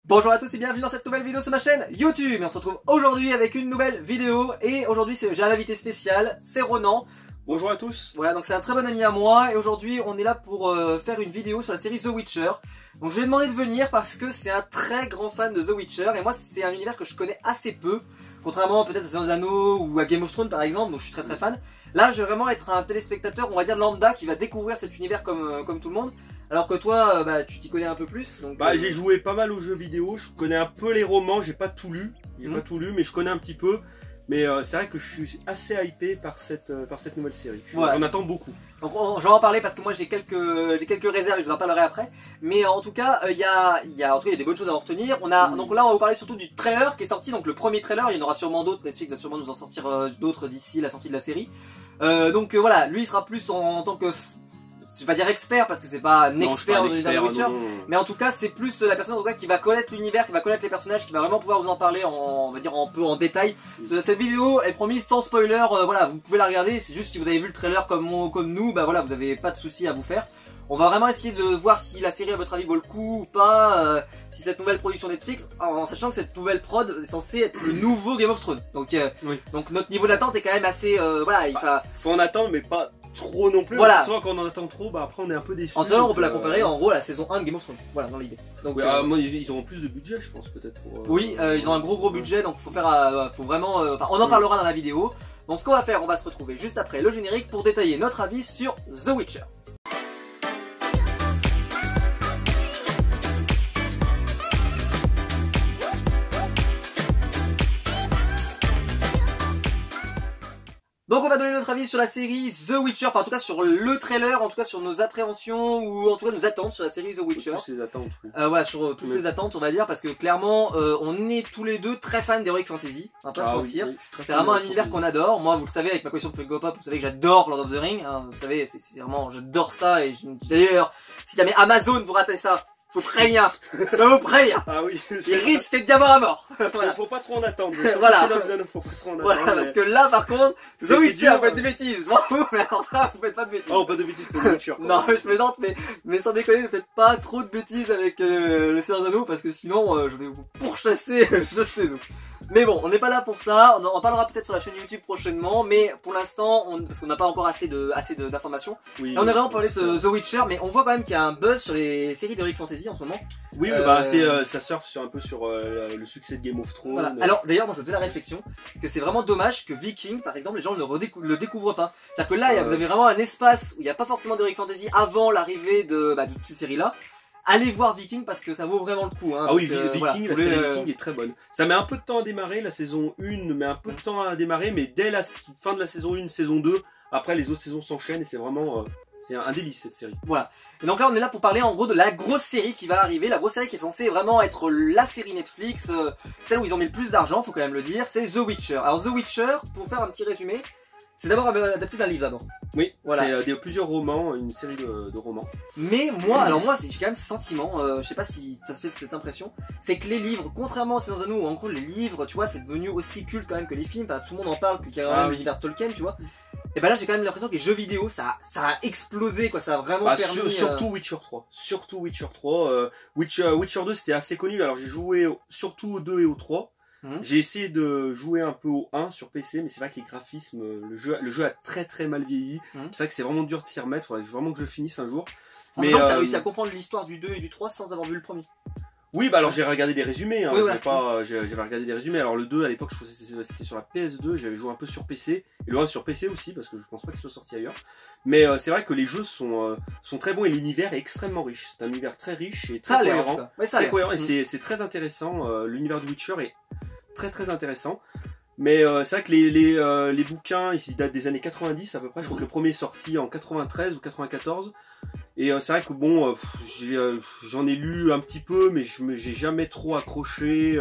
Bonjour à tous et bienvenue dans cette nouvelle vidéo sur ma chaîne YouTube. Et on se retrouve aujourd'hui avec une nouvelle vidéo. Et aujourd'hui j'ai un invité spécial, c'est Ronan. Bonjour à tous. Voilà, donc c'est un très bon ami à moi. Et aujourd'hui on est là pour faire une vidéo sur la série The Witcher. Donc je lui ai demandé de venir parce que c'est un très grand fan de The Witcher. Et moi c'est un univers que je connais assez peu. Contrairement peut-être à Seigneur des Anneaux ou à Game of Thrones par exemple, donc je suis très fan. Là je vais vraiment être un téléspectateur, on va dire lambda, qui va découvrir cet univers comme tout le monde. Alors que toi, tu t'y connais un peu plus. Donc, j'ai joué pas mal aux jeux vidéo, je connais un peu les romans, j'ai pas tout lu, mais je connais un petit peu. Mais c'est vrai que je suis assez hypé par cette nouvelle série. J'en attends beaucoup. Donc je vais en parler parce que moi j'ai quelques réserves et je vous en parlerai après. Mais en tout cas, il y a des bonnes choses à en retenir. Donc là on va vous parler surtout du trailer qui est sorti, donc le premier trailer. Il y en aura sûrement d'autres. Netflix va sûrement nous en sortir d'autres d'ici la sortie de la série. Voilà, lui il sera plus en tant que, je vais pas dire expert parce que c'est pas un expert dans l'univers de Witcher, mais en tout cas c'est plus la personne en tout cas qui va connaître l'univers, qui va connaître les personnages, qui va vraiment pouvoir vous en parler on va dire un peu en détail. Cette vidéo est promise sans spoiler, voilà, vous pouvez la regarder, c'est juste si vous avez vu le trailer comme nous, voilà, vous avez pas de soucis à vous faire. On va vraiment essayer de voir si la série à votre avis vaut le coup ou pas, si cette nouvelle production Netflix, en sachant que cette nouvelle prod est censée être le nouveau Game of Thrones. Donc notre niveau d'attente est quand même assez, voilà, faut en attendre mais pas trop non plus. Voilà. Souvent quand on en attend trop, après on est un peu déçu. En tout cas, on peut la comparer en gros à la saison 1 de Game of Thrones. Voilà, dans l'idée. Donc moi, ils auront plus de budget, je pense peut-être. Oui, ils ont un gros budget, donc faut vraiment. On en parlera dans la vidéo. Donc ce qu'on va faire, on va se retrouver juste après le générique pour détailler notre avis sur The Witcher. Donc on va donner notre avis sur la série The Witcher, enfin en tout cas sur le trailer, en tout cas sur nos appréhensions ou en tout cas nos attentes sur la série The Witcher. Plus les attentes, oui. Voilà, sur toutes les attentes on va dire, parce que clairement on est tous les deux très fans d'Heroic Fantasy, on va pas se mentir. Oui, c'est vraiment un univers qu'on adore. Moi vous le savez avec ma collection de Funko Pop, vous savez que j'adore Lord of the Rings, hein, vous savez c'est vraiment, j'adore ça. Et d'ailleurs si jamais Amazon vous ratez ça, je vous préviens, Ah oui, il risque d'y avoir à mort. Voilà. Faut pas trop en attendre. Voilà. Faut pas trop en attendre. Voilà, parce que là par contre, The Witcher, vous faites des bêtises. Bon, mais alors ça, vous faites pas de bêtises. Oh, pas de bêtises pour The Witcher. Non, je plaisante, mais sans déconner, ne faites pas trop de bêtises avec le Seigneur des Anneaux, parce que sinon, je vais vous pourchasser, je sais où. Mais bon, on n'est pas là pour ça, on en parlera peut-être sur la chaîne YouTube prochainement, mais pour l'instant, parce qu'on n'a pas encore assez d'informations, oui, on a vraiment parlé de The Witcher, mais on voit quand même qu'il y a un buzz sur les séries d'Heroic Fantasy en ce moment. Oui, ça surfe un peu sur le succès de Game of Thrones. Voilà. Alors d'ailleurs, moi je faisais la réflexion que c'est vraiment dommage que Viking, par exemple, les gens le découvrent pas. C'est-à-dire que là, vous avez vraiment un espace où il n'y a pas forcément d'Heroic Fantasy avant l'arrivée de toutes ces séries-là. Allez voir Viking parce que ça vaut vraiment le coup. Hein. Ah oui, Viking, la série Viking est très bonne. Ça met un peu de temps à démarrer, la saison 1 met un peu de temps à démarrer, mais dès la fin de la saison 1, saison 2, après les autres saisons s'enchaînent et c'est vraiment... c'est un délice cette série. Voilà. Et donc là on est là pour parler en gros de la grosse série qui va arriver, la grosse série qui est censée vraiment être la série Netflix, celle où ils ont mis le plus d'argent, faut quand même le dire, c'est The Witcher. Alors The Witcher, pour faire un petit résumé, c'est d'abord adapté d'un livre d'abord. Oui, voilà. C'est plusieurs romans, une série de romans. Mais moi, j'ai quand même ce sentiment, je sais pas si t'as fait cette impression, c'est que les livres, contrairement à Seigneur des Anneaux, où en gros les livres, tu vois, c'est devenu aussi culte quand même que les films, enfin, tout le monde en parle, qu'il y a même l'univers Tolkien, tu vois. Et ben là j'ai quand même l'impression que les jeux vidéo ça a explosé quoi, ça a vraiment permis... Surtout Witcher 3, Witcher 2 c'était assez connu, alors j'ai joué surtout au 2 et au 3. J'ai essayé de jouer un peu au 1 sur PC, mais c'est vrai que les graphismes, le jeu a très mal vieilli. C'est vrai que c'est vraiment dur de s'y remettre, il faudrait vraiment que je finisse un jour. Mais t'as réussi à comprendre l'histoire du 2 et du 3 sans avoir vu le premier? Oui, bah alors j'ai regardé des résumés, hein. Oui, j'avais regardé des résumés. Alors le 2 à l'époque, je crois que c'était sur la PS2, j'avais joué un peu sur PC, et le 1 sur PC aussi, parce que je pense pas qu'il soit sorti ailleurs. Mais c'est vrai que les jeux sont très bons et l'univers est extrêmement riche. C'est un univers très riche et très cohérent. Très cohérent et c'est très intéressant, l'univers de Witcher est très intéressant. Mais c'est vrai que les bouquins, ils datent des années 90 à peu près, je crois que le premier est sorti en 93 ou 94. Et c'est vrai que bon, j'en ai lu un petit peu, mais j'ai jamais trop accroché.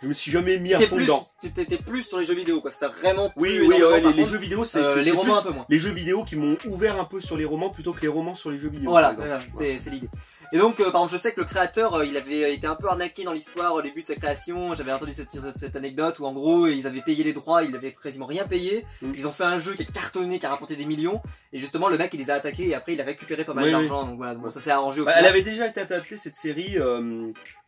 Je me suis jamais mis à fond dedans. T'étais plus sur les jeux vidéo quoi, c'était vraiment plus... Oui, les jeux vidéo, c'est les romans un peu moins. Les jeux vidéo qui m'ont ouvert un peu sur les romans plutôt que les romans sur les jeux vidéo. Voilà, c'est l'idée. Et donc, par exemple, je sais que le créateur, il avait été un peu arnaqué dans l'histoire au début de sa création. J'avais entendu cette anecdote où en gros, ils avaient payé les droits, ils avaient quasiment rien payé. Ils ont fait un jeu qui est cartonné, qui a rapporté des millions. Et justement, le mec, il les a attaqués et après, il a récupéré pas mal d'argent. Donc voilà, bon, ça s'est arrangé au final. Elle avait déjà été adaptée cette série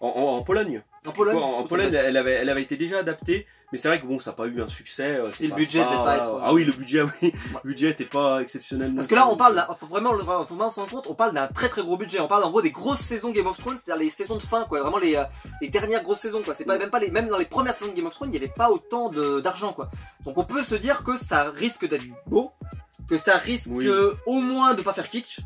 en Pologne. En Pologne, en Pologne, elle avait été déjà adaptée. Mais c'est vrai que bon, ça n'a pas eu un succès. Et le budget devait pas être. Ah oui, le budget, oui. Le budget était pas exceptionnel. Parce que là, on parle vraiment, faut bien se rendre compte, on parle d'un très très gros budget. On parle en gros des grosses saisons Game of Thrones, c'est-à-dire les saisons de fin, quoi. Vraiment les dernières grosses saisons, quoi. C'est pas même pas même dans les premières saisons de Game of Thrones, il n'y avait pas autant d'argent, quoi. Donc on peut se dire que ça risque d'être beau, que ça risque au moins de pas faire kitsch.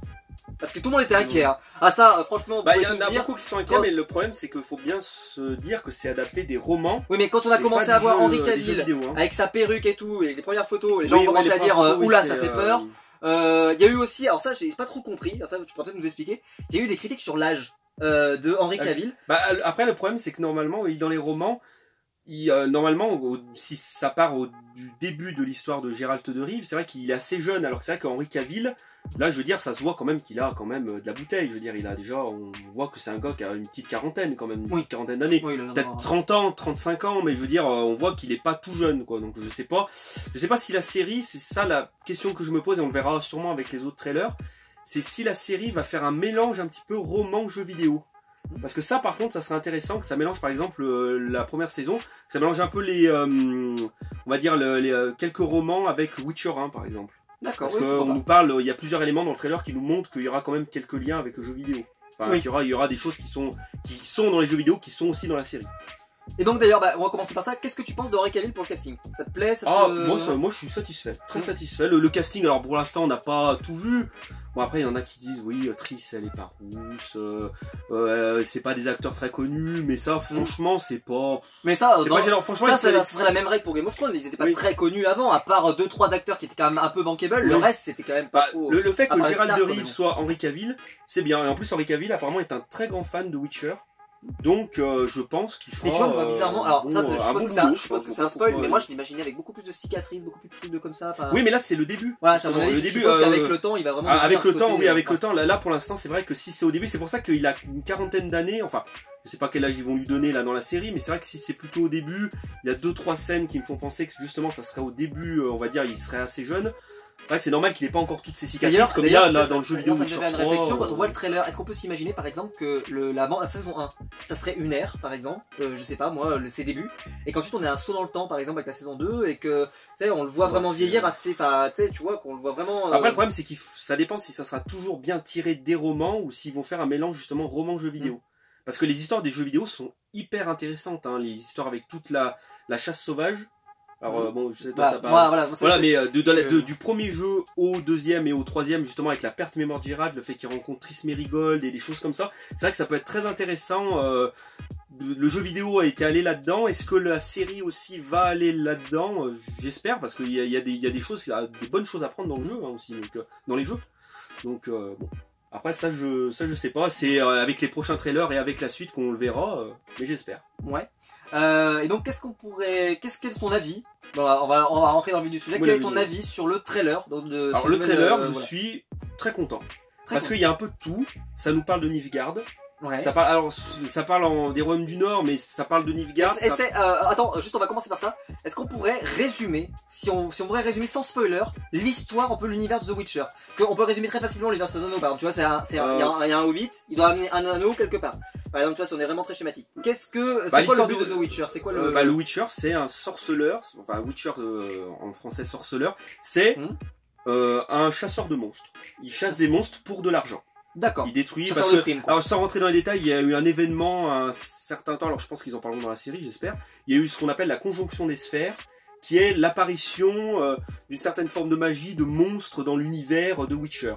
Parce que tout le monde était inquiet. Hein. Ah ça, franchement, il y en a beaucoup qui sont inquiets, mais le problème c'est qu'il faut bien se dire que c'est adapté des romans. Oui, mais quand on a commencé à voir Henry Cavill avec sa perruque et tout, et les premières photos, les gens ont commencé à dire oula, ça fait peur. Il y a eu aussi, alors ça j'ai pas trop compris, alors ça tu pourrais peut-être nous expliquer, il y a eu des critiques sur l'âge de Henry Cavill. Après le problème c'est que normalement, dans les romans, normalement, si ça part du début de l'histoire de Geralt de Rive, c'est vrai qu'il est assez jeune, alors que c'est vrai qu'Henry Cavill, là je veux dire, ça se voit quand même qu'il a quand même de la bouteille, je veux dire, il a déjà, on voit que c'est un gars qui a une petite quarantaine quand même, une petite quarantaine d'années, peut-être 30 ans, 35 ans, mais je veux dire, on voit qu'il est pas tout jeune, quoi, donc je sais pas si la série, c'est ça la question que je me pose, et on le verra sûrement avec les autres trailers, c'est si la série va faire un mélange un petit peu roman-jeu vidéo. Parce que ça par contre ça serait intéressant que ça mélange par exemple la première saison, que ça mélange un peu les on va dire les quelques romans avec Witcher 1 par exemple. D'accord. Parce qu'on nous parle, il y a plusieurs éléments dans le trailer qui nous montrent qu'il y aura quand même quelques liens avec le jeu vidéo. Enfin, il y aura des choses qui sont dans les jeux vidéo qui sont aussi dans la série. Et donc d'ailleurs, on va commencer par ça. Qu'est-ce que tu penses d'Henry Cavill pour le casting? Ça te plaît? Moi je suis satisfait, très satisfait. Le casting, alors pour l'instant on n'a pas tout vu. Bon après il y en a qui disent oui, Triss elle est pas rousse, c'est pas des acteurs très connus, mais ça franchement c'est pas. Mais ça, pas gênant. Franchement, ça serait la même règle pour Game of Thrones. Ils étaient pas très connus avant, à part 2-3 acteurs qui étaient quand même un peu bankable. Le reste c'était quand même pas trop. Le fait que Geralt de Rive soit Henry Cavill, c'est bien. Et en plus Henry Cavill apparemment est un très grand fan de Witcher. Donc je pense qu'il fera. Mais tu vois, bizarrement, alors ça, je suppose que c'est un spoil, mais moi je l'imaginais avec beaucoup plus de cicatrices, beaucoup plus de trucs de comme ça. Oui, mais là c'est le début. Ouais, c'est à mon avis. Le début, avec le temps, il va vraiment. Avec le temps, oui, avec le temps. Là, pour l'instant, c'est vrai que si c'est au début, c'est pour ça qu'il a une quarantaine d'années. Enfin, je sais pas quel âge ils vont lui donner là dans la série, mais c'est vrai que si c'est plutôt au début, il y a 2-3 scènes qui me font penser que justement ça serait au début. On va dire, il serait assez jeune. C'est vrai que c'est normal qu'il ait pas encore toutes ces cicatrices comme il y a là dans le jeu vidéo. Ça me fait une réflexion quand on voit le trailer. Est-ce qu'on peut s'imaginer par exemple que la saison 1, ça serait une ère par exemple, je sais pas moi, ses débuts, et qu'ensuite on ait un saut dans le temps par exemple avec la saison 2 et que tu sais on le voit vraiment vieillir assez, enfin tu sais tu vois qu'on le voit vraiment. Après le problème c'est que ça dépend si ça sera toujours bien tiré des romans ou s'ils vont faire un mélange justement roman-jeu vidéo. Parce que les histoires des jeux vidéo sont hyper intéressantes, hein, les histoires avec toute la chasse sauvage. Alors bon, je sais pas, ça parle. Voilà, mais du premier jeu au deuxième et au troisième, justement avec la perte mémoire de Geralt, le fait qu'il rencontre Triss Merigold et des choses comme ça, c'est vrai que ça peut être très intéressant. Le jeu vidéo a été allé là-dedans. Est-ce que la série aussi va aller là-dedans? J'espère, parce qu'il y a des choses, des bonnes choses à prendre dans le jeu hein, aussi, donc, dans les jeux. Donc bon. Après ça je sais pas, c'est avec les prochains trailers et avec la suite qu'on le verra, mais j'espère. Ouais. Et donc quel est ton avis? Bon, on va rentrer dans le vif du sujet. Quel est ton avis sur le trailer? Alors le trailer, je suis très content. Parce qu'il y a un peu de tout. Ça nous parle de Nilfgaard. Ouais. Ça parle des Royaumes du Nord, mais ça parle de Nilfgaard. Attends, juste on va commencer par ça. Est-ce qu'on pourrait résumer, si on pourrait résumer sans spoiler, l'histoire, un peu l'univers de The Witcher? On peut résumer très facilement l'univers de The Anneaux. Par exemple, tu vois, il y a un hobbit, il doit amener un anneau quelque part. Par exemple, tu vois, si on est vraiment très schématique. C'est quoi le but de The Witcher? C'est quoi le Witcher, c'est un sorceleur, enfin Witcher en français sorceleur, c'est un chasseur de monstres. Il chasse des monstres pour de l'argent. D'accord. Il détruit parce que, alors sans rentrer dans les détails, il y a eu un événement un certain temps, alors je pense qu'ils en parleront dans la série, j'espère. Il y a eu ce qu'on appelle la conjonction des sphères, qui est l'apparition d'une certaine forme de magie, de monstres dans l'univers de Witcher.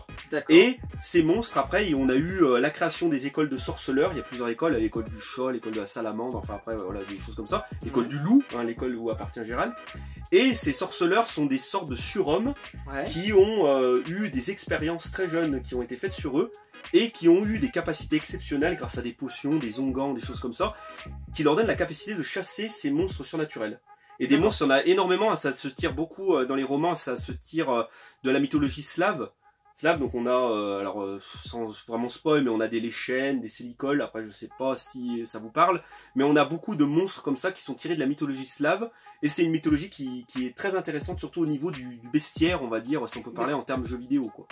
Et ces monstres, après, on a eu la création des écoles de sorceleurs. Il y a plusieurs écoles, l'école du chat, l'école de la salamandre, enfin après, voilà, des choses comme ça. L'école du loup, hein, l'école où appartient Geralt. Et ces sorceleurs sont des sortes de surhommes qui ont eu des expériences très jeunes qui ont été faites sur eux et qui ont eu des capacités exceptionnelles grâce à des potions, des onguents, des choses comme ça, qui leur donnent la capacité de chasser ces monstres surnaturels. Et des monstres, il y en a énormément, ça se tire beaucoup dans les romans, ça se tire de la mythologie slave. Slav, donc on a, sans vraiment spoil, mais on a des Léchènes, des Sélicoles, après je sais pas si ça vous parle, mais on a beaucoup de monstres comme ça qui sont tirés de la mythologie slave, et c'est une mythologie qui est très intéressante, surtout au niveau du bestiaire, on va dire, si on peut parler en termes jeux vidéo, quoi.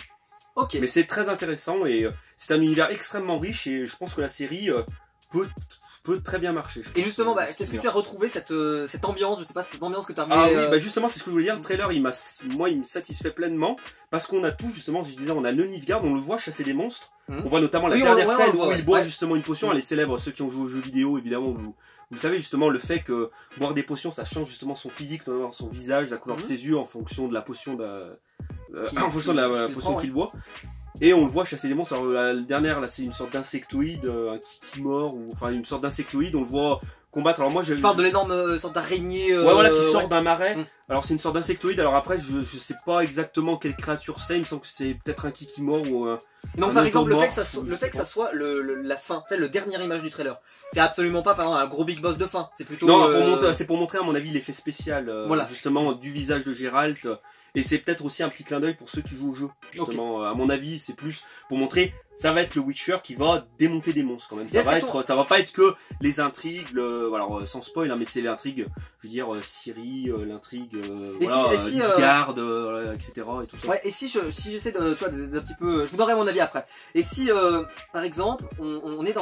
Ok. Mais c'est très intéressant, et c'est un univers extrêmement riche, et je pense que la série peut très bien marcher. Et justement, qu'est-ce que tu as retrouvé cette ambiance, je sais pas, cette ambiance que tu as Ah oui, justement, c'est ce que je voulais dire. Le trailer, il me satisfait pleinement parce qu'on a tout, justement, je disais, on a le Nilfgaard, on le voit chasser des monstres. On voit notamment la dernière scène où il boit justement une potion. Elle est célèbre, ceux qui ont joué aux jeux vidéo, évidemment, vous savez justement le fait que boire des potions, ça change justement son physique, notamment son visage, la couleur de ses yeux en fonction de la potion, en fonction de la potion qu'il boit. Et on le voit chasser des monstres. Alors, la dernière, là, c'est une sorte d'insectoïde, un kikimore, ou enfin une sorte d'insectoïde. On le voit combattre. Alors moi, je parle de l'énorme sorte d'araignée. Ouais, voilà, qui sort d'un marais. Alors c'est une sorte d'insectoïde. Alors après, je sais pas exactement quelle créature c'est. Il me semble que c'est peut-être un kikimore ou un. Donc par exemple, le fait que ça soit la fin, le dernière image du trailer. C'est absolument pas par exemple un gros big boss de fin. C'est plutôt. Non, c'est pour montrer à mon avis l'effet spécial, voilà, justement du visage de Geralt. Et c'est peut-être aussi un petit clin d'œil pour ceux qui jouent au jeu. Justement, à mon avis, c'est plus pour montrer, ça va être le Witcher qui va démonter des monstres quand même. Ça va pas être que les intrigues, alors sans spoil, hein, mais c'est l'intrigue, je veux dire, Ciri, l'intrigue, Nilfgaard, etc. et tout ça. Ouais, et si j'essaie de, tu vois, un petit peu, je vous donnerai mon avis après. Et si, par exemple, on est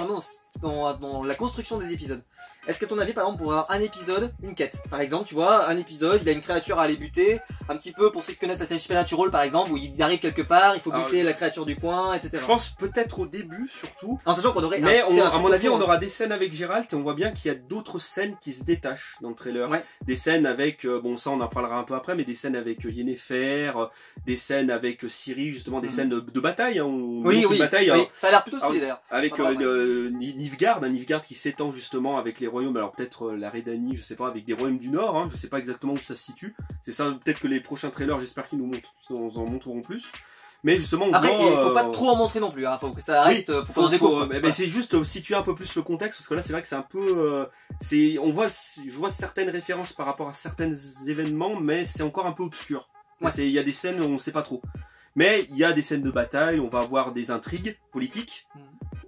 dans la construction des épisodes. Est-ce que ton avis, par exemple, pour avoir un épisode, une quête, par exemple, tu vois, un épisode, il a une créature à aller buter, un petit peu pour ceux qui connaissent la série Supernatural, par exemple, où il arrive quelque part, il faut buter la créature du coin, etc. Je pense peut-être au début, surtout. En sachant qu'on aurait. Mais à mon avis, on aura des scènes avec Geralt et on voit bien qu'il y a d'autres scènes qui se détachent dans le trailer. Ouais. Des scènes avec, bon, ça on en parlera un peu après, mais des scènes avec Yennefer, des scènes avec Ciri, justement, des scènes de bataille. Hein, oui. Bataille, oui. Ça a l'air plutôt stylé d'ailleurs. Avec Nilfgaard, un Nilfgaard qui s'étend justement avec les royaumes, alors peut-être la Redanie, je sais pas, avec des royaumes du Nord, hein, je sais pas exactement où ça se situe. C'est ça, peut-être que les prochains trailers, j'espère qu'ils nous en montreront plus. Mais justement, on après, voit, il faut pas trop en montrer non plus, hein. Faut que ça reste, faut qu'on en découvre. Mais c'est juste situer un peu plus le contexte, parce que là, c'est vrai que c'est un peu, je vois certaines références par rapport à certains événements, mais c'est encore un peu obscur. Ouais. Il y a des scènes où on sait pas trop. Mais il y a des scènes de bataille, on va avoir des intrigues politiques,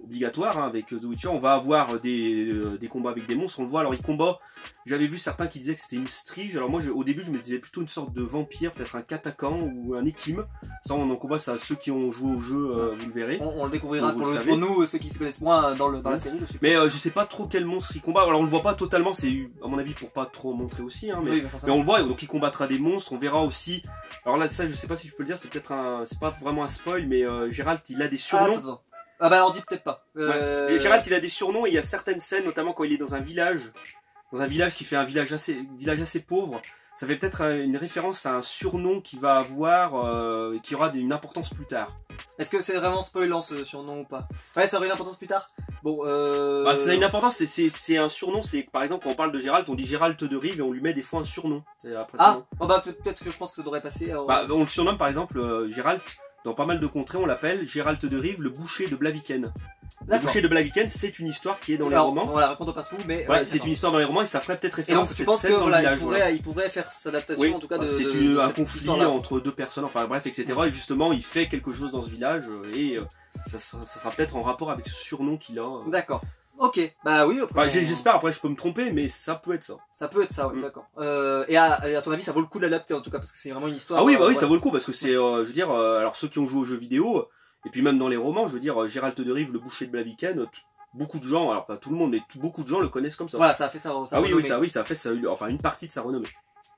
obligatoires, hein, avec The Witcher. On va avoir des combats avec des monstres, on le voit. Alors, il combat, j'avais vu certains qui disaient que c'était une strige. Alors moi, au début, je me disais plutôt une sorte de vampire, peut-être un Katakan ou un Ékim. Ça, on en combat, ça, ceux qui ont joué au jeu, vous le verrez. On le découvrira pour nous, ceux qui se connaissent moins dans la série, je suppose. Mais je sais pas trop quel monstre il combat. Alors on le voit pas totalement, c'est à mon avis pour pas trop montrer aussi, hein, mais on le voit, donc il combattra des monstres. On verra aussi. Alors là, ça, je sais pas si je peux le dire, c'est peut-être c'est pas vraiment un spoil, mais Geralt, il a des surnoms. Ah bah on dit peut-être pas. Geralt, il a des surnoms et il y a certaines scènes, notamment quand il est dans un village qui fait un village assez pauvre. Ça fait peut-être une référence à un surnom qui va avoir, qui aura une importance plus tard. Est-ce que c'est vraiment spoilant ce surnom ou pas? Ouais, ça aura une importance plus tard. Bon, ça a une importance. C'est un surnom. C'est par exemple quand on parle de Geralt, on dit Geralt de Rive et on lui met des fois un surnom. Peut-être que je pense que ça devrait passer. Alors... on le surnomme par exemple Geralt. Dans pas mal de contrées, on l'appelle Geralt de Rive, le boucher de Blaviken. Le boucher de Blaviken, c'est une histoire qui est dans les romans. On la raconte pas trop, mais c'est une histoire dans les romans et ça ferait peut-être référence à cette scène dans le village. Il pourrait faire cette adaptation en tout cas de. C'est un conflit entre deux personnes, enfin bref, etc. Et justement, il fait quelque chose dans ce village et ça sera peut-être en rapport avec ce surnom qu'il a. D'accord. Ok, bah oui. J'espère, après je peux me tromper, mais ça peut être ça. Ça peut être ça, oui, d'accord. Et à ton avis, ça vaut le coup d'adapter en tout cas, parce que c'est vraiment une histoire. Ah oui, ça vaut le coup, parce que c'est, je veux dire, alors ceux qui ont joué aux jeux vidéo, et puis même dans les romans, je veux dire, Geralt de Rive, le boucher de Blaviken, beaucoup de gens, alors pas tout le monde, mais beaucoup de gens le connaissent comme ça. Voilà, ça a fait ça. Ça a fait ça, enfin une partie de sa renommée.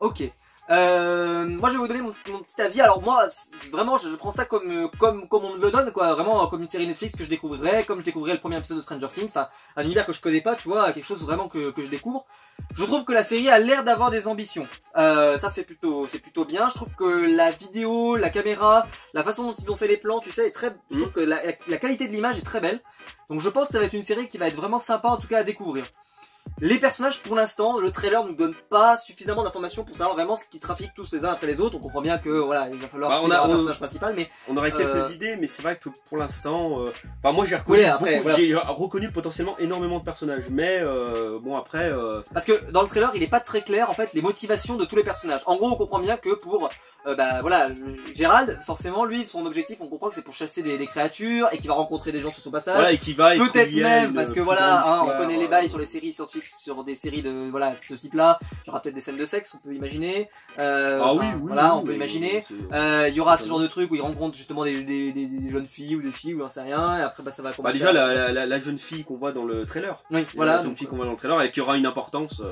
Ok. Moi je vais vous donner mon petit avis. Alors moi vraiment je prends ça comme on me le donne, quoi, vraiment comme une série Netflix que je découvrirais, comme je découvrirais le premier épisode de Stranger Things, enfin, un univers que je connais pas, tu vois, quelque chose vraiment que je découvre. Je trouve que la série a l'air d'avoir des ambitions. Ça c'est plutôt bien. Je trouve que la vidéo, la caméra, la façon dont ils ont fait les plans, tu sais, est très. Je trouve que la qualité de l'image est très belle. Donc je pense que ça va être une série qui va être vraiment sympa en tout cas à découvrir. Les personnages, pour l'instant, le trailer nous donne pas suffisamment d'informations pour savoir vraiment ce qui trafique tous les uns après les autres. On comprend bien que voilà, il va falloir suivre un personnage principal, mais on aurait quelques idées, mais c'est vrai que pour l'instant, moi j'ai reconnu potentiellement énormément de personnages, mais bon après. Parce que dans le trailer, il est pas très clair en fait les motivations de tous les personnages. En gros, on comprend bien que pour bah voilà, Gérald, forcément, lui, son objectif, on comprend que c'est pour chasser des créatures et qu'il va rencontrer des gens sur son passage. Voilà, et qui va être peut-être lié à même une parce que plus voilà, grande hein, on histoire, connaît les bails sur les séries sur des séries de voilà ce type-là. Il y aura peut-être des scènes de sexe, on peut imaginer. Ah oui, oui, voilà, oui, on peut imaginer. c'est- Il y aura ce genre de truc où il rencontre justement des jeunes filles ou des filles ou j'en sais rien. Et après, bah ça va Bah commencer. déjà la jeune fille qu'on voit dans le trailer. Oui, Voilà, voilà. la jeune fille qu'on voit dans le trailer et qui aura une importance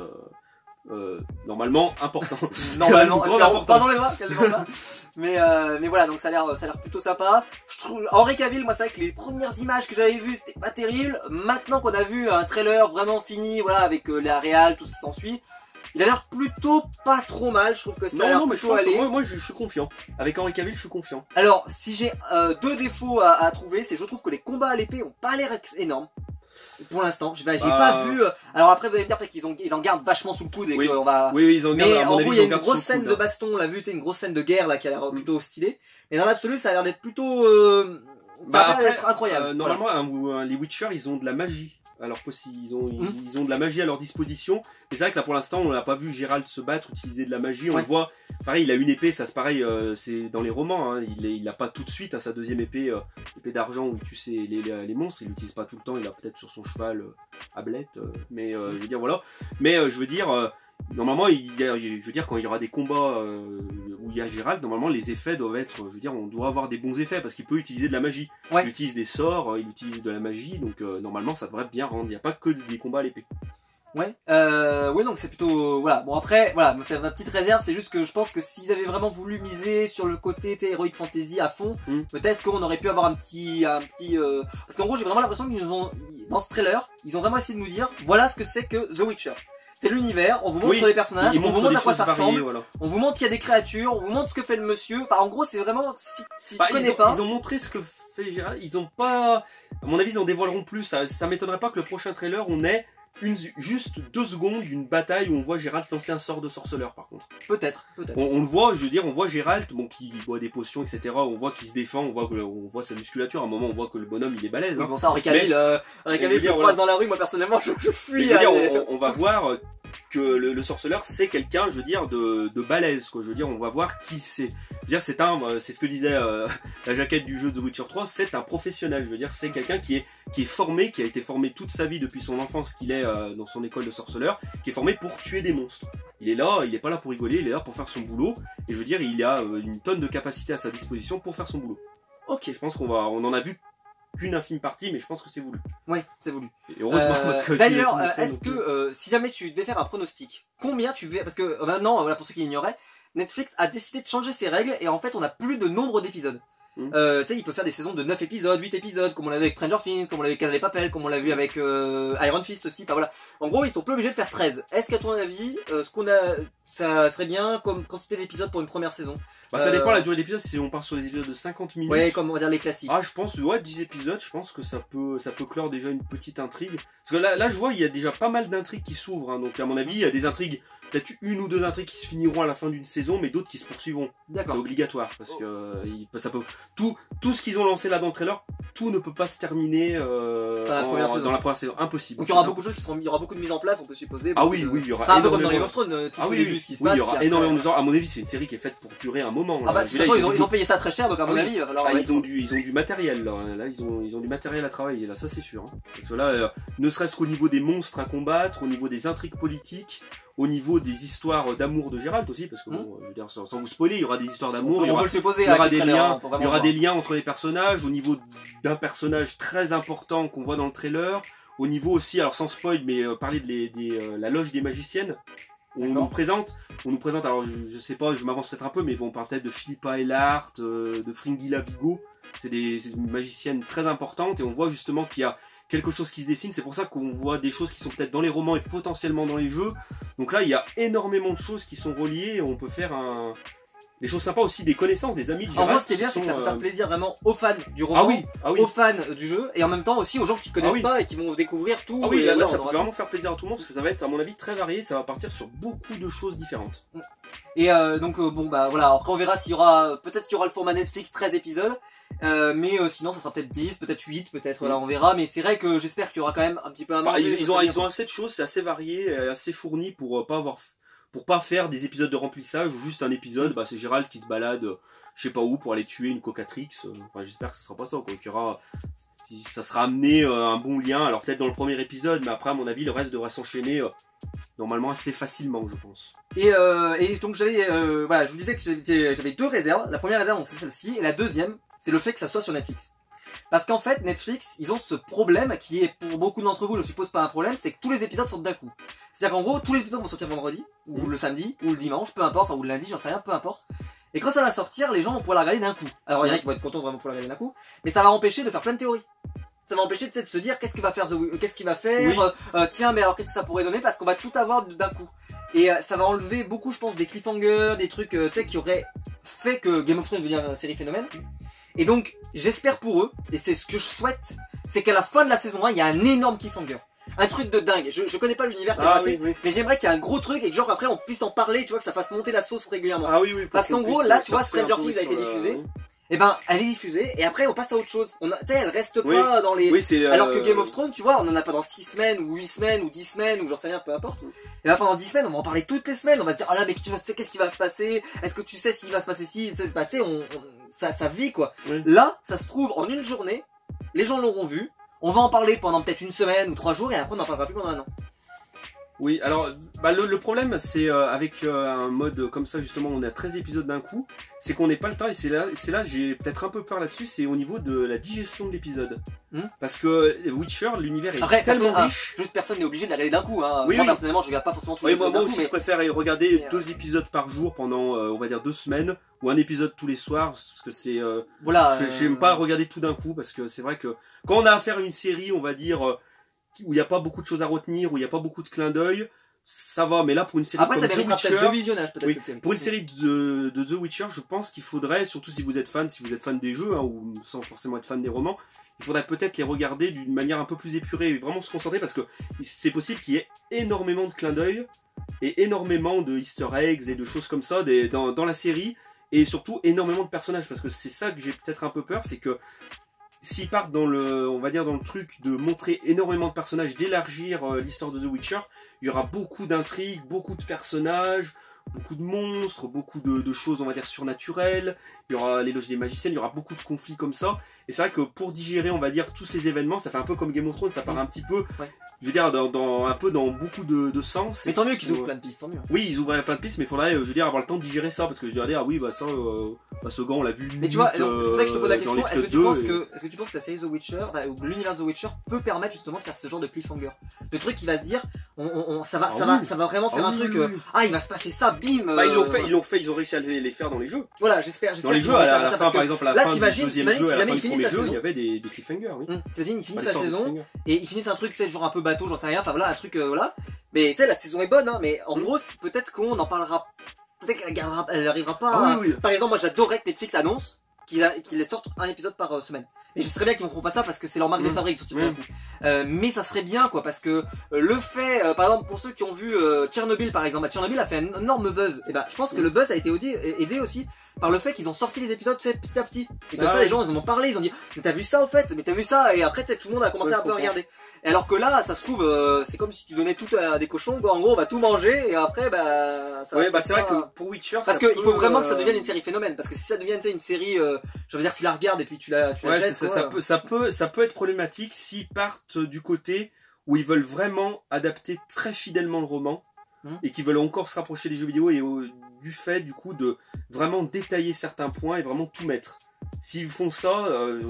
normalement importante. Normalement, Une grande alors, importance. pardon les voix, calmez-vous pas. Mais voilà, donc ça a l'air plutôt sympa. Je trouve Henry Cavill, moi c'est vrai que les premières images que j'avais vues c'était pas terrible. Maintenant qu'on a vu un trailer vraiment fini, voilà, avec la réal, tout ce qui s'ensuit, il a l'air plutôt pas trop mal. Je trouve que ça a l'air Non, mais je plutôt pense, aller. moi je suis confiant. Avec Henry Cavill, je suis confiant. Alors, si j'ai deux défauts à trouver, c'est que je trouve que les combats à l'épée ont pas l'air énormes. Pour l'instant, j'ai pas vu. Alors après, vous allez me dire peut-être qu'ils en gardent vachement sous le coude et Oui. qu'on va. Oui, ils en gardent. Mais à mon en avis, gros, il ils y a en une gardent grosse sous le scène coude, de hein. baston, on l'a vu, une grosse scène de guerre là qui a l'air plutôt stylée. Mais dans l'absolu, ça a l'air d'être plutôt. Ça a l'air d'être incroyable. Normalement, les Witcher, ils ont de la magie. Alors ils ont de la magie à leur disposition. Mais c'est vrai que là pour l'instant on n'a pas vu Gérald se battre, utiliser de la magie. On le voit, pareil, il a une épée, ça c'est pareil, c'est dans les romans. Hein, il l'a pas tout de suite à sa deuxième épée, épée d'argent où il tue les monstres. Il l'utilise pas tout le temps. Il a peut-être sur son cheval Ablette, mais je veux dire voilà. Mais je veux dire. Normalement, je veux dire, quand il y aura des combats où il y a Gérald, normalement les effets doivent être, je veux dire, on doit avoir des bons effets parce qu'il peut utiliser de la magie. Ouais. Il utilise des sorts, il utilise de la magie, donc normalement ça devrait bien rendre. Il n'y a pas que des combats à l'épée. Ouais. Ouais, donc c'est plutôt voilà. Bon après, voilà, c'est ma petite réserve, c'est juste que je pense que s'ils avaient vraiment voulu miser sur le côté Heroic Fantasy à fond, peut-être qu'on aurait pu avoir un petit parce qu'en gros j'ai vraiment l'impression qu'ils nous ont dans ce trailer, ils ont vraiment essayé de nous dire voilà ce que c'est que The Witcher. C'est l'univers, on vous montre les personnages, on vous montre à quoi ça ressemble, voilà. on vous montre qu'il y a des créatures, on vous montre ce que fait le monsieur. Enfin, en gros, c'est vraiment si tu connais pas. Ils ont montré ce que fait Gérald. Ils ont pas, à mon avis, ils en dévoileront plus. Ça m'étonnerait pas que le prochain trailer, on ait juste 2 secondes d'une bataille où on voit Gérald lancer un sort de sorceleur. Par contre, peut-être. On le voit, je veux dire, on voit Gérald, bon, qui boit des potions, etc. On voit qu'il se défend, on voit sa musculature. À un moment, on voit que le bonhomme, il est balèze. Oui, Hein. bon ça, Henry Cavill, je le croise dans la rue, moi personnellement, je fuis. On va voir que le sorceleur c'est quelqu'un, je veux dire, de balèze, quoi. Je veux dire, on va voir qui c'est. Je veux dire, c'est ce que disait la jaquette du jeu The Witcher 3, c'est un professionnel. Je veux dire, c'est quelqu'un qui est formé, qui a été formé toute sa vie depuis son enfance, qu'il est dans son école de sorceleur, qui est formé pour tuer des monstres. Il est là, il est pas là pour rigoler, il est là pour faire son boulot. Et je veux dire, il a une tonne de capacité à sa disposition pour faire son boulot. Ok, je pense on en a vu qu'une infime partie, mais je pense que c'est voulu. Ouais, c'est voulu. Et heureusement, parce que d'ailleurs, est-ce que si jamais tu devais faire un pronostic, combien tu veux, parce que maintenant, voilà, pour ceux qui l'ignoraient, Netflix a décidé de changer ses règles et en fait on n'a plus de nombre d'épisodes. Tu sais, il peut faire des saisons de 9 épisodes, 8 épisodes, comme on l'avait avec Stranger Things, comme on l'avait avec Casa de Papel, comme on l'a vu avec Iron Fist aussi. Enfin voilà. En gros, ils sont plus obligés de faire 13. Est-ce qu'à ton avis, ça serait bien comme quantité d'épisodes pour une première saison? Bah, ça dépend la durée d'épisode, si on part sur des épisodes de 50 minutes. Ouais, comme on va dire les classiques. Ah, je pense, 10 épisodes, je pense que ça peut clore déjà une petite intrigue. Parce que là je vois, il y a déjà pas mal d'intrigues qui s'ouvrent, hein. Donc à mon avis, il y a des intrigues, peut-être 1 ou 2 intrigues qui se finiront à la fin d'une saison, mais d'autres qui se poursuivront. D'accord. C'est obligatoire, parce que ça peut, tout ce qu'ils ont lancé là dans le trailer, tout ne peut pas se terminer dans la première saison, impossible. Donc il y aura beaucoup de choses il y aura beaucoup de mise en place, on peut supposer. Oui, il y aura un peu comme dans Game of Thrones, tout au début, ce qui se passe. Il y aura énormément de à mon avis, c'est une série qui est faite pour durer un moment. Ah bah, de toute façon, ils ont payé ça très cher, donc à mon avis, il va falloir. Ils ont du matériel là. Là, ils ont du matériel à travailler. Là, ça c'est sûr. Hein. Parce que là, ne serait-ce qu'au niveau des monstres à combattre, au niveau des intrigues politiques, au niveau des histoires d'amour de Gérald aussi, parce que bon, je veux dire, sans vous spoiler, il y aura des histoires d'amour, il y aura des liens entre les personnages, au niveau d'un personnage très important qu'on voit dans le trailer, au niveau aussi, alors sans spoil, mais parler de la loge des magiciennes. On nous présente, alors je sais pas, je m'avance peut-être un peu, mais bon, on parle peut-être de Philippa Eilhart, de Fringilla Vigo, c'est des magiciennes très importantes, et on voit justement qu'il y a quelque chose qui se dessine, c'est pour ça qu'on voit des choses qui sont peut-être dans les romans et potentiellement dans les jeux. Donc là, il y a énormément de choses qui sont reliées, et on peut faire des choses sympas aussi, des connaissances, des amis de Gérald. En gros, ce qui est bien, c'est que ça peut faire plaisir vraiment aux fans du roman, aux fans du jeu, et en même temps aussi aux gens qui connaissent pas et qui vont découvrir tout. Ah oui, là ça peut vraiment faire plaisir à tout le monde, parce que ça va être, à mon avis, très varié, ça va partir sur beaucoup de choses différentes. Et donc, bon, bah voilà, après on verra s'il y aura, peut-être qu'il y aura le format Netflix 13 épisodes, mais sinon ça sera peut-être 10, peut-être 8, peut-être, là on verra, mais c'est vrai que j'espère qu'il y aura quand même un petit peu à manger. Ils ont assez de choses, c'est assez varié, assez fourni pour pour pas faire des épisodes de remplissage ou juste un épisode, bah c'est Gérald qui se balade, je sais pas où, pour aller tuer une cocatrix. Enfin, j'espère que ce sera pas ça, quoi. Qu'il y aura, ça sera amené un bon lien. Alors peut-être dans le premier épisode, mais après à mon avis le reste devrait s'enchaîner normalement assez facilement, je pense. Et donc voilà, je vous disais que j'avais 2 réserves. La première réserve, c'est celle-ci, et la deuxième, c'est le fait que ça soit sur Netflix. Parce qu'en fait, Netflix, ils ont ce problème qui est pour beaucoup d'entre vous, ne suppose pas un problème, c'est que tous les épisodes sortent d'un coup. C'est-à-dire qu'en gros, tous les épisodes vont sortir vendredi, ou le samedi, ou le dimanche, peu importe, enfin ou le lundi, j'en sais rien, peu importe. Et quand ça va sortir, les gens vont pouvoir la regarder d'un coup. Alors il y en a qui vont être contents vraiment pour la regarder d'un coup, mais ça va empêcher de faire plein de théories. Ça va empêcher de se dire qu'est-ce qu'il va faire, tiens, mais alors qu'est-ce que ça pourrait donner, parce qu'on va tout avoir d'un coup. Et ça va enlever beaucoup, je pense, des cliffhangers, des trucs, tu sais, qui auraient fait que Game of Thrones devienne une série phénomène. Et donc, j'espère pour eux, et c'est ce que je souhaite, c'est qu'à la fin de la saison 1, il y a un énorme cliffhanger. Un truc de dingue. Je connais pas l'univers passé, mais j'aimerais qu'il y ait un gros truc et que genre après on puisse en parler, tu vois, que ça fasse monter la sauce régulièrement. Ah oui, oui. Parce qu'en gros, là, tu vois, Stranger Things a été diffusée. Et ben, elle est diffusée, et après on passe à autre chose. Tu sais, elle reste pas dans les... Alors que Game of Thrones, tu vois, on en a pas dans 6 semaines, ou 8 semaines, ou 10 semaines, ou j'en sais rien, peu importe. Et ben pendant 10 semaines, on va en parler toutes les semaines, on va se dire, ah là, mais tu sais qu'est-ce qui va se passer? Est-ce que tu sais s'il va se passer ci? Tu sais, ça vit, quoi. Là, ça se trouve, en une journée, les gens l'auront vu, on va en parler pendant peut-être une semaine ou 3 jours, et après on n'en parlera plus pendant un an. Oui, alors bah, le problème c'est avec un mode comme ça justement, on a 13 épisodes d'un coup, c'est qu'on n'est pas le temps, et c'est là j'ai peut-être un peu peur là-dessus, c'est au niveau de la digestion de l'épisode. Parce que Witcher, l'univers est tellement riche. Juste personne n'est obligé de la regarder d'un coup. Hein. Oui, moi personnellement, je regarde pas forcément tous les épisodes. Moi aussi, je préfère regarder 2 épisodes par jour pendant, on va dire 2 semaines, ou un épisode tous les soirs, parce que c'est. J'aime pas regarder tout d'un coup, parce que c'est vrai que quand on a affaire à une série, on va dire où il n'y a pas beaucoup de choses à retenir, où il n'y a pas beaucoup de clins d'œil, ça va. Mais là, pour une série après, comme ça The Witcher, de visionnage peut-être. Pour une série de The Witcher, je pense qu'il faudrait, surtout si vous êtes fan des jeux, hein, ou sans forcément être fan des romans, il faudrait peut-être les regarder d'une manière un peu plus épurée et vraiment se concentrer, parce que c'est possible qu'il y ait énormément de clins d'œil et énormément de easter eggs et de choses comme ça dans la série, et surtout énormément de personnages, parce que c'est ça que j'ai peut-être un peu peur, c'est que s'ils partent dans le truc de montrer énormément de personnages, d'élargir l'histoire de The Witcher, il y aura beaucoup d'intrigues, beaucoup de personnages, beaucoup de monstres, beaucoup de choses, on va dire, surnaturelles. Il y aura l'éloge des magiciennes, il y aura beaucoup de conflits comme ça. Et c'est vrai que pour digérer, on va dire, tous ces événements, ça fait un peu comme Game of Thrones, ça part un petit peu, je veux dire, un peu dans beaucoup de sens. Mais tant mieux qu'ils ouvrent plein de pistes, tant mieux. Oui, ils ouvrent plein de pistes, mais il faudrait, je veux dire, avoir le temps de digérer ça, parce que je dois dire, ah oui, bah ça, ce gars, on l'a vu. Mais tu vois, c'est pour ça que je te pose la question, est-ce que tu penses que la série The Witcher, ou l'univers The Witcher peut permettre justement de faire ce genre de cliffhanger? De truc qui va se dire, ça va vraiment faire un truc, il va se passer ça, bim. Bah, ils ont réussi à les faire dans les jeux. Voilà, j'espère. Dans les jeux, à la fin, par exemple, à la fin du deuxième jeu, à la fin du premier jeu, il y avait des cliffhangers, oui. T'imagines, ils finissent la saison, et ils finissent un truc, tu sais, genre un peu bateau, j'en sais rien, enfin voilà, un truc, voilà. Mais tu sais, la saison est bonne, hein, mais en gros, peut-être qu'on en parlera, peut-être qu'elle arrivera pas. Par exemple, moi j'adorerais que Netflix annonce qu'ils sortent un épisode par semaine. Et je serais bien qu'ils ne feront pas ça parce que c'est leur marque de fabrique, mais ça serait bien, quoi, parce que le fait, par exemple, pour ceux qui ont vu Tchernobyl, par exemple, Tchernobyl a fait un énorme buzz. Et je pense que le buzz a été aidé aussi par le fait qu'ils ont sorti les épisodes, tu sais, petit à petit. Et comme ça, les gens, ils en ont parlé, ils ont dit, mais t'as vu ça au fait, mais t'as vu ça, et après, tout le monde a commencé à un peu à regarder. Et alors que là, ça se trouve, c'est comme si tu donnais tout à des cochons, quoi. En gros, on va tout manger, et après, ça va. C'est vrai que pour Witcher, parce qu'il faut vraiment que ça devienne une série phénomène, parce que si ça devient, une série, je veux dire, tu la regardes et puis tu la jettes, ça peut être problématique s'ils partent du côté où ils veulent vraiment adapter très fidèlement le roman, et qu'ils veulent encore se rapprocher des jeux vidéo, et du fait, du coup, de vraiment détailler certains points et vraiment tout mettre. S'ils font ça,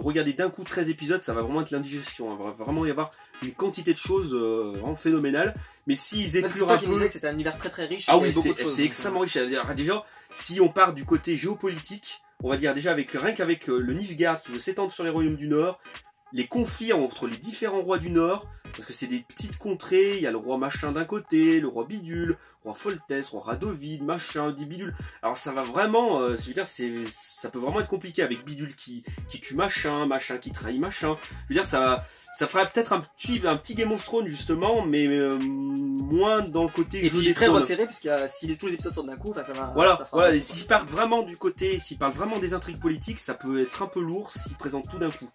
regarder d'un coup 13 épisodes, ça va vraiment être l'indigestion. Il va vraiment y avoir une quantité de choses vraiment phénoménales. Mais s'ils épurent un peu... disais que c'était un univers très très riche. Ah oui, c'est extrêmement riche. Déjà, si on part du côté géopolitique, on va dire déjà rien qu'avec le Nilfgaard qui veut s'étendre sur les royaumes du Nord, les conflits entre les différents rois du Nord, parce que c'est des petites contrées, il y a le roi machin d'un côté, le roi bidule, roi Foltest, roi Radovid, machin, dit bidule. Alors ça va vraiment, je veux dire, ça peut vraiment être compliqué avec bidule qui tue machin qui trahit machin. Je veux dire, ça ferait peut-être un petit Game of Thrones justement, mais moins dans le côté. Et puis très resserré, puisque si tous les épisodes sortent d'un coup, ça va. Voilà. Et s'ils partent vraiment du côté, s'ils parlent vraiment des intrigues politiques, ça peut être un peu lourd s'ils présentent tout d'un coup.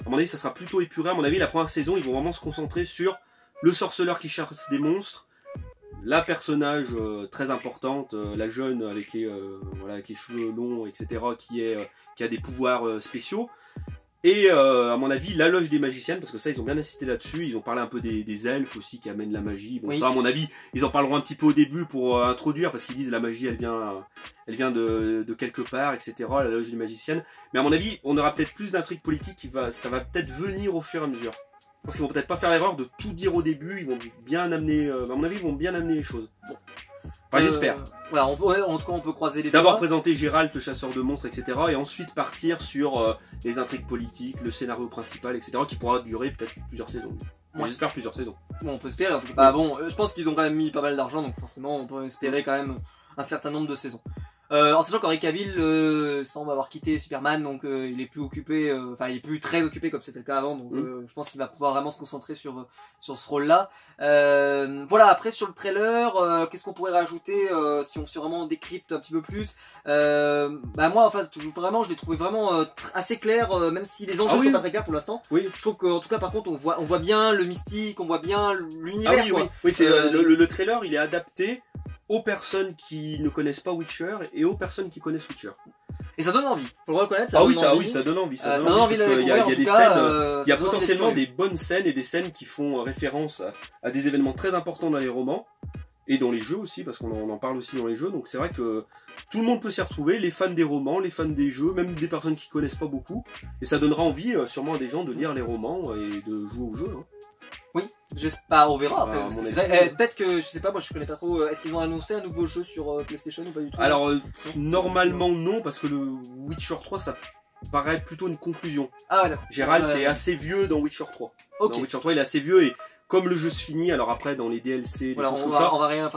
À mon avis, ça sera plutôt épuré. À mon avis, la première saison, ils vont vraiment se concentrer sur le sorceleur qui chasse des monstres, la personnage très importante, la jeune avec avec les cheveux longs, etc., qui a des pouvoirs spéciaux. Et à mon avis, la loge des magiciennes, parce que ça, ils ont bien insisté là-dessus. Ils ont parlé un peu des elfes aussi qui amènent la magie. Bon, ça, à mon avis, ils en parleront un petit peu au début pour introduire, parce qu'ils disent la magie, elle vient de quelque part, etc. La loge des magiciennes. Mais à mon avis, on aura peut-être plus d'intrigues politiques ça va peut-être venir au fur et à mesure. Je pense qu'ils vont peut-être pas faire l'erreur de tout dire au début. Ils vont bien amener, à mon avis, ils vont bien amener les choses. Bon. Enfin, j'espère. Voilà, en tout cas, on peut croiser les D'abord présenter Gérald, le chasseur de monstres, etc. Et ensuite partir sur les intrigues politiques, le scénario principal, etc. qui pourra durer peut-être plusieurs saisons. Ouais. J'espère plusieurs saisons. Bon, on peut espérer. En tout cas. Bon, je pense qu'ils ont quand même mis pas mal d'argent, donc forcément, on peut espérer quand même un certain nombre de saisons. En sachant qu'Henry Cavill semble avoir quitté Superman, donc il est plus occupé, enfin il est plus très occupé comme c'était le cas avant, donc je pense qu'il va pouvoir vraiment se concentrer sur ce rôle-là. Voilà, après sur le trailer, qu'est-ce qu'on pourrait rajouter si on vraiment décrypte un petit peu plus. Moi, enfin vraiment, je l'ai trouvé vraiment assez clair, même si les enjeux sont pas très clairs pour l'instant. Oui. Je trouve qu'en tout cas, par contre, on voit bien le mystique, on voit bien l'univers. Oui, c'est le trailer, il est adapté aux personnes qui ne connaissent pas Witcher et aux personnes qui connaissent Witcher. Et ça donne envie, faut le reconnaître. Ça donne envie. Ça donne envie parce qu'il y a des scènes, il y a potentiellement des bonnes scènes et des scènes qui font référence à des événements très importants dans les romans et dans les jeux aussi, parce qu'on en parle aussi dans les jeux. Donc c'est vrai que tout le monde peut s'y retrouver, les fans des romans, les fans des jeux, même des personnes qui connaissent pas beaucoup. Et ça donnera envie sûrement à des gens de lire les romans et de jouer au jeu. Oui, on verra. Peut-être que, je sais pas, moi je connais pas trop. Est-ce qu'ils ont annoncé un nouveau jeu sur PlayStation ou pas du tout? Alors, normalement non, parce que le Witcher 3, ça paraît plutôt une conclusion. Ah ouais, d'accord. Geralt est assez vieux dans Witcher 3. Okay. Dans Witcher 3, il est assez vieux et comme le jeu se finit, alors après dans les DLC, des choses comme ça, on va rien,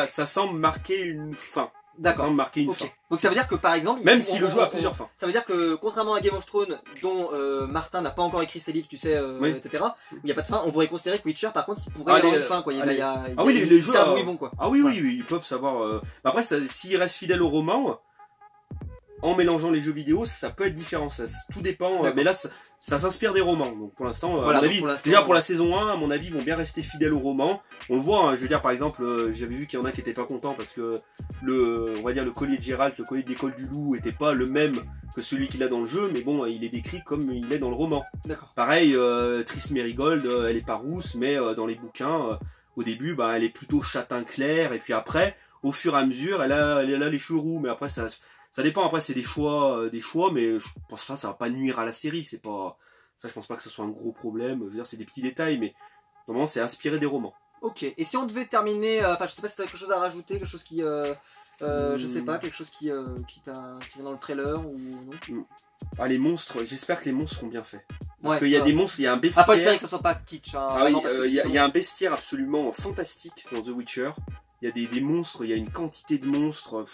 ça semble marquer une fin. D'accord. Ça semble marquer une fin. Donc ça veut dire que par exemple, même si le jeu a plusieurs fins. Ça veut dire que contrairement à Game of Thrones, dont Martin n'a pas encore écrit ses livres, tu sais, etc. Où il n'y a pas de fin, on pourrait considérer que Witcher, par contre, il pourrait y avoir une fin, quoi. Les jeux savent où ils vont, quoi. Ah oui, ils peuvent savoir. Après, s'ils restent fidèles au roman, en mélangeant les jeux vidéo, ça peut être différent. Tout dépend. Mais là, ça s'inspire des romans. Donc pour l'instant, à mon avis, déjà pour la saison 1, à mon avis, ils vont bien rester fidèles au roman. On le voit, je veux dire, par exemple, j'avais vu qu'il y en a qui étaient pas contents parce que on va dire le collier de Geralt, le collier de l'école du loup, était pas le même que celui qu'il a dans le jeu, mais bon, il est décrit comme il est dans le roman. D'accord. Pareil, Triss Merigold, elle est pas rousse, mais dans les bouquins, au début, elle est plutôt châtain clair, et puis après, au fur et à mesure, elle a les cheveux roux, mais après ça dépend, après c'est des choix, mais je pense pas que ça va pas nuire à la série, c'est pas ça, je pense pas que ce soit un gros problème. Je veux dire, c'est des petits détails, mais normalement c'est inspiré des romans. Ok. Et si on devait terminer, je sais pas si t'as quelque chose à rajouter, quelque chose qui, je sais pas, quelque chose qui vient dans le trailer ou non. Les monstres, j'espère que les monstres seront bien faits. Parce qu'il y a des monstres, il y a un bestiaire. Faut espérer que ça soit pas kitsch. Il y a un bestiaire absolument fantastique dans The Witcher. Il y a des monstres, il y a une quantité de monstres.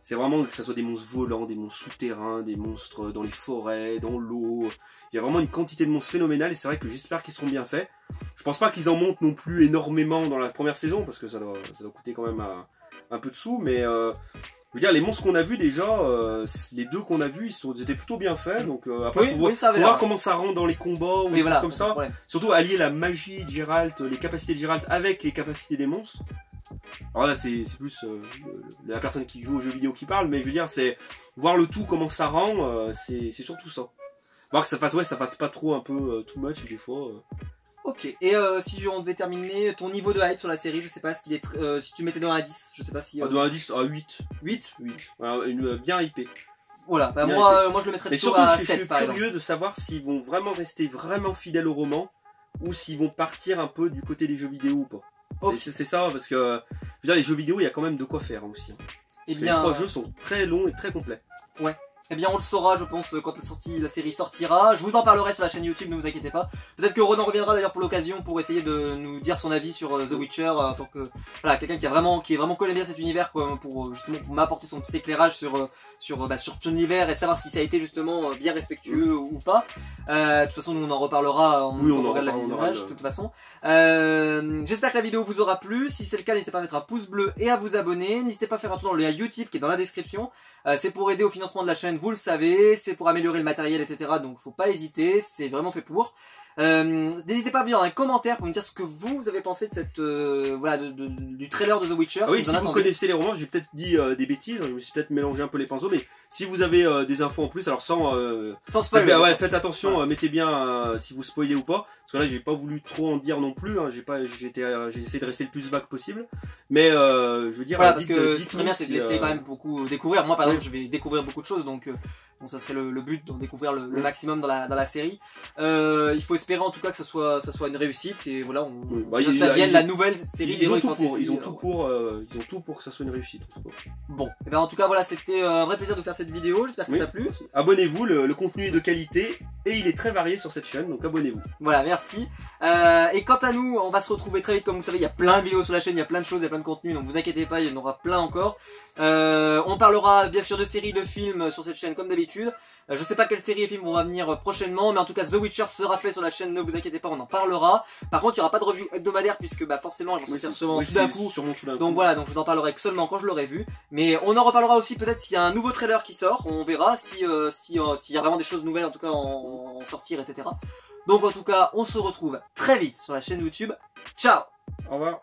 C'est vraiment que ça soit des monstres volants, des monstres souterrains, des monstres dans les forêts, dans l'eau. Il y a vraiment une quantité de monstres phénoménale et c'est vrai que j'espère qu'ils seront bien faits. Je pense pas qu'ils en montent non plus énormément dans la première saison parce que ça doit coûter quand même un peu de sous, mais je veux dire, les monstres qu'on a vus déjà, les deux qu'on a vus, ils étaient plutôt bien faits. Donc après, faut voir comment ça rentre dans les combats ou des choses comme ça. Surtout allier la magie de Geralt, les capacités de Geralt avec les capacités des monstres. Alors là, c'est plus la personne qui joue aux jeux vidéo qui parle, mais je veux dire, c'est voir le tout, comment ça rend, c'est surtout ça. Voir que ça fasse pas trop un peu too much des fois. Ok, et si on devait terminer, ton niveau de hype sur la série, je sais pas, si tu mettais de 1 à 10, je sais pas si... de 1 à 10, à 8. 8 bien hypé. Voilà, moi je le mettrais plutôt à 7 par exemple. Mais surtout, je suis curieux de savoir s'ils vont vraiment rester vraiment fidèles au roman, ou s'ils vont partir un peu du côté des jeux vidéo ou pas. Okay. C'est ça, parce que, je veux dire, les jeux vidéo, il y a quand même de quoi faire aussi. Et bien, les 3 jeux sont très longs et très complets. Ouais. Eh bien on le saura je pense quand la série sortira. Je vous en parlerai sur la chaîne YouTube, ne vous inquiétez pas. Peut-être que Ronan reviendra d'ailleurs pour l'occasion pour essayer de nous dire son avis sur The Witcher en tant que quelqu'un qui vraiment connaît bien cet univers quoi, pour justement m'apporter son petit éclairage sur cet univers et savoir si ça a été justement bien respectueux ou pas. De toute façon nous on en reparlera on regarde la visionnage de toute façon. J'espère que la vidéo vous aura plu. Si c'est le cas, n'hésitez pas à mettre un pouce bleu et à vous abonner. N'hésitez pas à faire un tour dans le lien YouTube qui est dans la description. C'est pour aider au financement de la chaîne, vous le savez, c'est pour améliorer le matériel, etc. Donc faut pas hésiter, c'est vraiment fait pour. N'hésitez pas à venir dans les commentaires pour me dire ce que vous avez pensé de cette voilà du trailer de The Witcher. Ah oui, si vous connaissez les romans, j'ai peut-être dit des bêtises, je me suis peut-être mélangé un peu les pinceaux, mais si vous avez des infos en plus, alors sans spoiler, ouais, faites attention, voilà. Mettez bien si vous spoilez ou pas, parce que là j'ai pas voulu trop en dire non plus, hein, j'ai essayé de rester le plus vague possible, mais je veux dire, voilà, parce que ce qui est bien, c'est de laisser quand même beaucoup découvrir. Moi par exemple, je vais découvrir beaucoup de choses, donc bon, ça serait le but d'en découvrir le maximum dans la série. Il faut espérer en tout cas que ça soit une réussite, et voilà, ça vienne la nouvelle série. Ils ont tout pour que ça soit une réussite. Bon, et ben en tout cas voilà, c'était un vrai plaisir de faire cette vidéo, j'espère que ça t'a plu. Abonnez-vous, le contenu est de qualité et il est très varié sur cette chaîne, donc abonnez-vous. Voilà, merci. Et quant à nous, on va se retrouver très vite, comme vous savez, il y a plein de vidéos sur la chaîne, il y a plein de choses, il y a plein de contenu, donc vous inquiétez pas, il y en aura plein encore. On parlera bien sûr de séries, de films sur cette chaîne comme d'habitude. Je sais pas quelle série et films vont venir prochainement, mais en tout cas The Witcher sera fait sur la chaîne, ne vous inquiétez pas, on en parlera. Par contre, il n'y aura pas de review hebdomadaire puisque bah forcément elles vont sortir sûrement tout d'un coup. Donc voilà, donc je vous en parlerai que seulement quand je l'aurai vu. Mais on en reparlera aussi peut-être s'il y a un nouveau trailer qui sort, on verra s'il y a vraiment des choses nouvelles en tout cas en sortir, etc. Donc en tout cas, on se retrouve très vite sur la chaîne YouTube. Ciao! Au revoir.